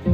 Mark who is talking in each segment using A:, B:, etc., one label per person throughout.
A: So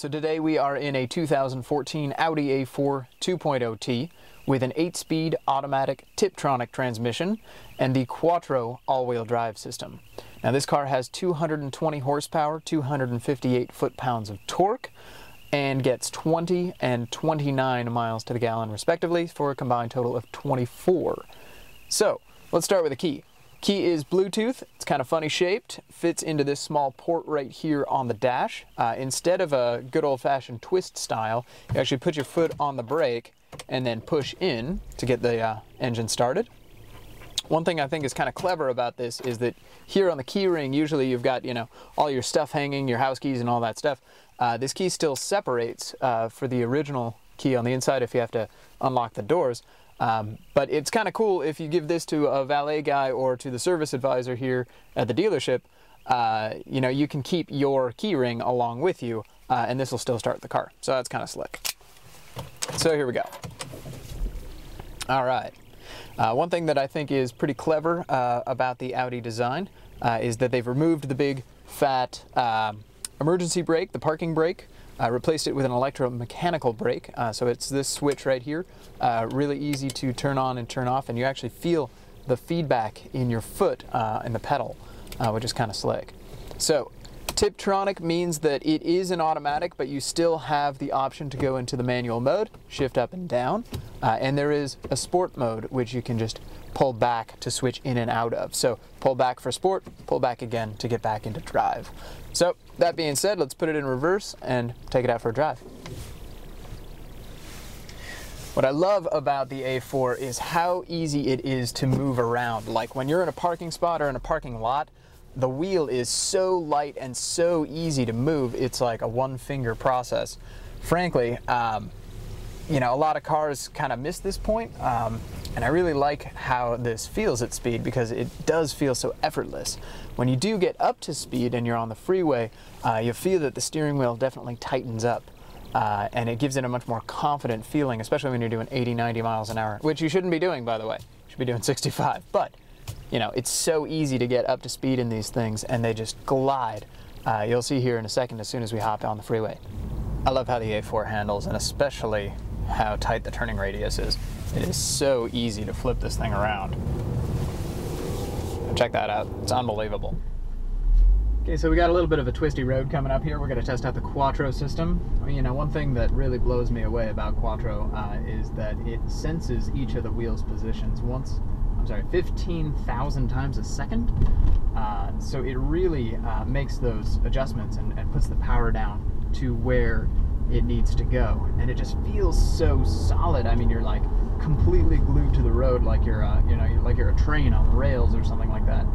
A: today we are in a 2014 Audi A4 2.0T with an 8-speed automatic Tiptronic transmission and the Quattro all-wheel drive system. Now this car has 220 horsepower, 258 foot-pounds of torque, and gets 20 and 29 miles to the gallon respectively for a combined total of 24. So let's start with the key. Key is Bluetooth. It's kind of funny shaped, fits into this small port right here on the dash. Instead of a good old-fashioned twist style, you actually put your foot on the brake and then push in to get the engine started. One thing I think is kind of clever about this is that here on the key ring, usually you've got, you know, all your stuff hanging, your house keys and all that stuff. This key still separates for the original key on the inside if you have to unlock the doors. But it's kind of cool if you give this to a valet guy or to the service advisor here at the dealership. You know, you can keep your key ring along with you, and this will still start the car. So that's kind of slick. So here we go. All right. One thing that I think is pretty clever about the Audi design is that they've removed the big fat emergency brake, the parking brake. Replaced it with an electromechanical brake, so it's this switch right here, really easy to turn on and turn off, and you actually feel the feedback in your foot in the pedal, which is kind of slick. So Tiptronic means that it is an automatic, but you still have the option to go into the manual mode, shift up and down, and there is a sport mode which you can just pull back to switch in and out of. So pull back for sport, pull back again to get back into drive. So that being said, let's put it in reverse and take it out for a drive. What I love about the A4 is how easy it is to move around. Like when you're in a parking spot or in a parking lot, the wheel is so light and so easy to move, it's like a one-finger process. Frankly, you know, a lot of cars kind of miss this point, and I really like how this feels at speed because it does feel so effortless. When you do get up to speed and you're on the freeway, you feel that the steering wheel definitely tightens up, and it gives it a much more confident feeling, especially when you're doing 80, 90 miles an hour, which you shouldn't be doing, by the way. You should be doing 65, but you know, it's so easy to get up to speed in these things, and they just glide. You'll see here in a second as soon as we hop on the freeway. I love how the A4 handles, and especially how tight the turning radius is. It is so easy to flip this thing around. Check that out, it's unbelievable. Okay, so we got a little bit of a twisty road coming up here. We're going to test out the Quattro system. You know, one thing that really blows me away about Quattro is that it senses each of the wheel's positions 15,000 times a second. So it really makes those adjustments and puts the power down to where it needs to go, and it just feels so solid. I mean, you're like completely glued to the road, like you're you know, like you're a train on rails or something like that.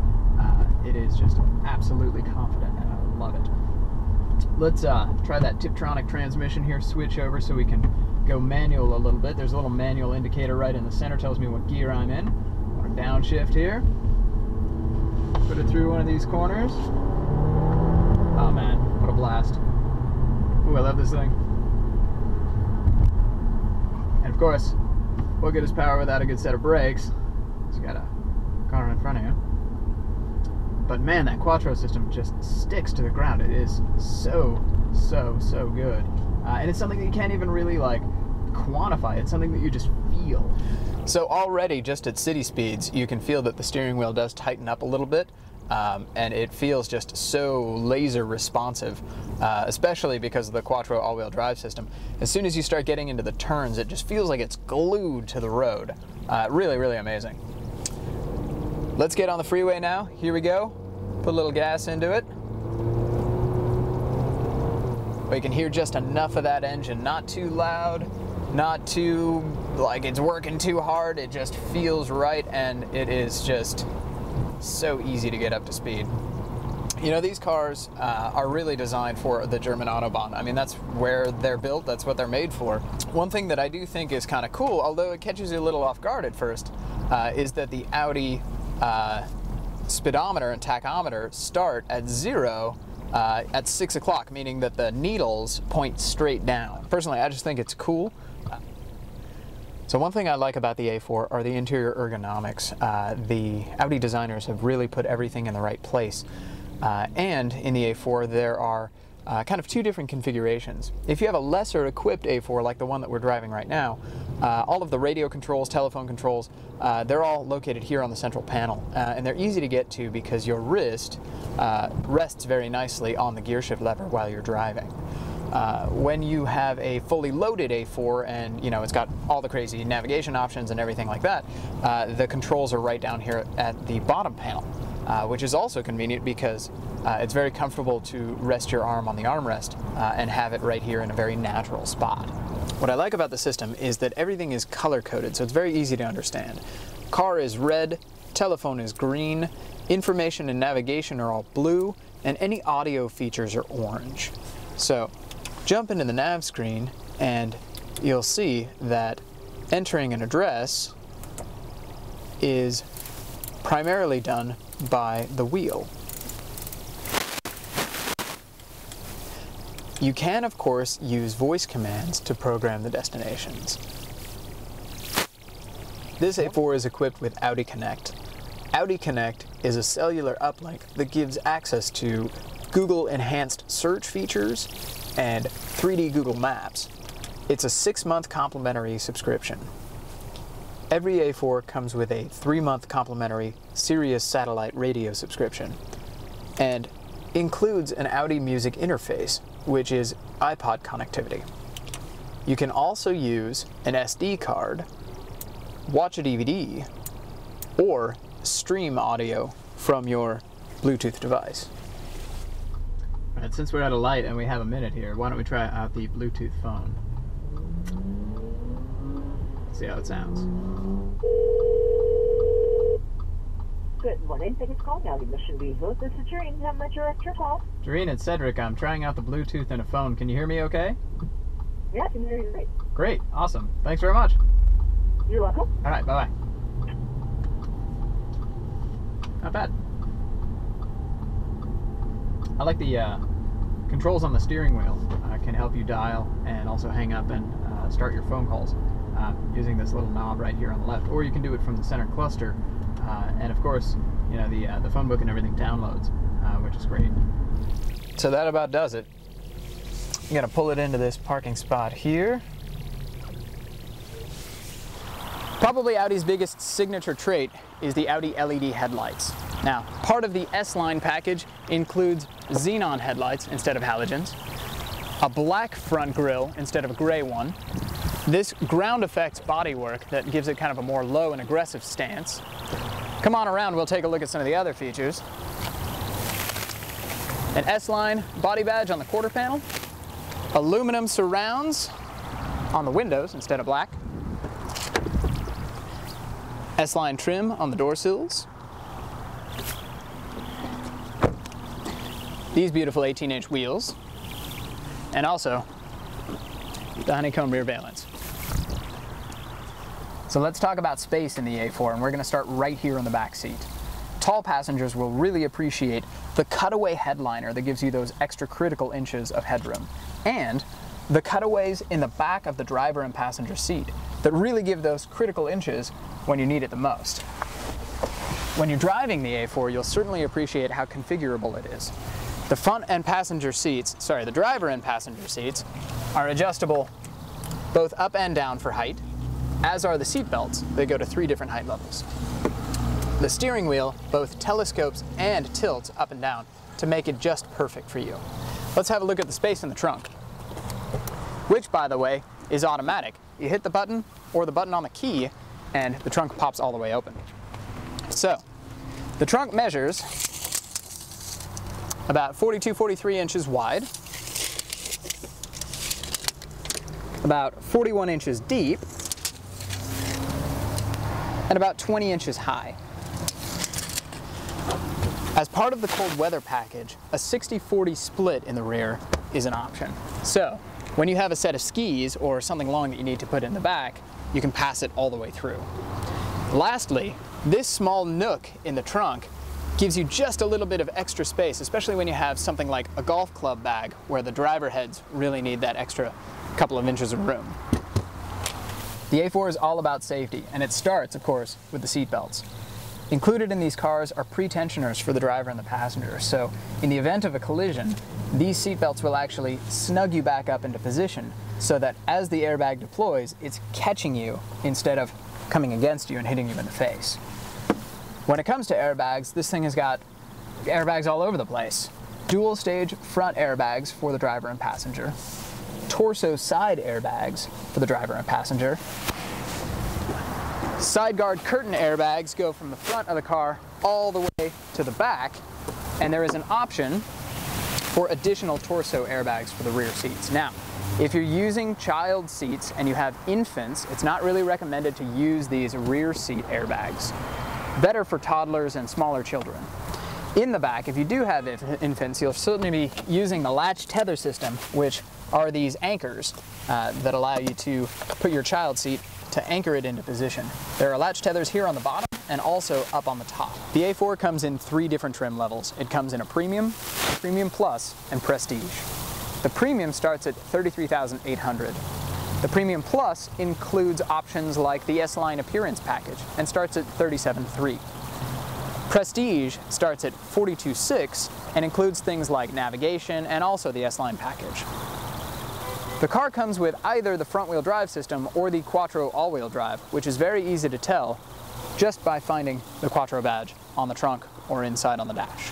A: It is just absolutely confident, and I love it. Let's try that Tiptronic transmission here. Switch over so we can go manual a little bit. There's a little manual indicator right in the center, tells me what gear I'm in. Want to downshift here. Put it through one of these corners. Oh man, what a blast. Ooh, I love this thing. And of course, what good is power without a good set of brakes? You got a car in front of you. But man, that Quattro system just sticks to the ground. It is so good. And it's something that you can't even really like quantify. It's something that you just feel. So already just at city speeds, you can feel that the steering wheel does tighten up a little bit. And it feels just so laser responsive, especially because of the Quattro all-wheel drive system. As soon as you start getting into the turns, it just feels like it's glued to the road. Really amazing. Let's get on the freeway now. Here we go. Put a little gas into it. We can hear just enough of that engine, not too loud, not too like it's working too hard. It just feels right, and it is just so easy to get up to speed. You know, these cars are really designed for the German Autobahn. I mean, that's where they're built, that's what they're made for. One thing that I do think is kind of cool, although it catches you a little off guard at first, is that the Audi speedometer and tachometer start at 0 at 6 o'clock, meaning that the needles point straight down. Personally, I just think it's cool. So one thing I like about the A4 are the interior ergonomics. The Audi designers have really put everything in the right place. And in the A4 there are kind of two different configurations. If you have a lesser equipped A4 like the one that we're driving right now, all of the radio controls, telephone controls, they're all located here on the central panel. And they're easy to get to because your wrist rests very nicely on the gear shift lever while you're driving. When you have a fully loaded A4 and it's got all the crazy navigation options and everything like that, the controls are right down here at the bottom panel, which is also convenient because it's very comfortable to rest your arm on the armrest and have it right here in a very natural spot. What I like about the system is that everything is color-coded, so it's very easy to understand. Car is red, telephone is green, information and navigation are all blue, and any audio features are orange. So jump into the nav screen and you'll see that entering an address is primarily done by the wheel. You can, of course, use voice commands to program the destinations. This A4 is equipped with Audi Connect. Audi Connect is a cellular uplink that gives access to Google enhanced search features and 3D Google Maps. It's a 6-month complimentary subscription. Every A4 comes with a 3-month complimentary Sirius satellite radio subscription and includes an Audi music interface, which is iPod connectivity. You can also use an SD card, watch a DVD, or stream audio from your Bluetooth device. All right, since we're at a light and we have a minute here, why don't we try out the Bluetooth phone? See how it sounds.
B: Good morning. Thank you for calling Audi Mission Vehicles. This is Jareen. How much your extra call?
A: Jareen, it's Cedric. I'm trying out the Bluetooth in a phone. Can you hear me okay?
B: Yeah, I can hear you great.
A: Great. Awesome. Thanks very much.
B: You're welcome.
A: All right. Bye-bye. Not bad. I like the controls on the steering wheel. Can help you dial and also hang up and start your phone calls using this little knob right here on the left, or you can do it from the center cluster. And of course, the phone book and everything downloads, which is great. So that about does it. I'm gonna pull it into this parking spot here. Probably Audi's biggest signature trait is the Audi LED headlights. Now, part of the S-Line package includes xenon headlights instead of halogens, a black front grille instead of a gray one, this ground effects bodywork that gives it kind of a more low and aggressive stance. Come on around, we'll take a look at some of the other features. An S-Line body badge on the quarter panel, aluminum surrounds on the windows instead of black, S-Line trim on the door sills, these beautiful 18-inch wheels, and also the honeycomb rear valence. So let's talk about space in the A4, and we're going to start right here in the back seat. Tall passengers will really appreciate the cutaway headliner that gives you those extra critical inches of headroom, and the cutaways in the back of the driver and passenger seat that really give those critical inches when you need it the most. When you're driving the A4, you'll certainly appreciate how configurable it is. The front and passenger seats, the driver and passenger seats are adjustable both up and down for height, as are the seat belts. They go to 3 different height levels. The steering wheel both telescopes and tilts up and down to make it just perfect for you. Let's have a look at the space in the trunk, which, by the way, is automatic. You hit the button or the button on the key and the trunk pops all the way open. So, the trunk measures about 42-43 inches wide, about 41 inches deep, and about 20 inches high. As part of the cold weather package, a 60-40 split in the rear is an option. So, when you have a set of skis or something long that you need to put in the back, you can pass it all the way through. Lastly, this small nook in the trunk Gives you just a little bit of extra space, especially when you have something like a golf club bag where the driver heads really need that extra couple of inches of room. The A4 is all about safety, and it starts, of course, with the seat belts. Included in these cars are pre-tensioners for the driver and the passenger, so in the event of a collision, these seat belts will actually snug you back up into position so that as the airbag deploys, it's catching you instead of coming against you and hitting you in the face. When it comes to airbags, this thing has got airbags all over the place. Dual stage front airbags for the driver and passenger, torso side airbags for the driver and passenger. Side guard curtain airbags go from the front of the car all the way to the back, and there is an option for additional torso airbags for the rear seats. Now, if you're using child seats and you have infants, it's not really recommended to use these rear seat airbags. Better for toddlers and smaller children. In the back, if you do have infants, you'll certainly be using the Latch Tether system, which are these anchors that allow you to put your child seat to anchor it into position. There are latch tethers here on the bottom and also up on the top. The A4 comes in 3 different trim levels. It comes in a Premium, Premium Plus, and Prestige. The Premium starts at $33,800. The Premium Plus includes options like the S-Line Appearance Package and starts at $37,300. Prestige starts at $42,600 and includes things like navigation and also the S-Line package. The car comes with either the front-wheel drive system or the Quattro all-wheel drive, which is very easy to tell just by finding the Quattro badge on the trunk or inside on the dash.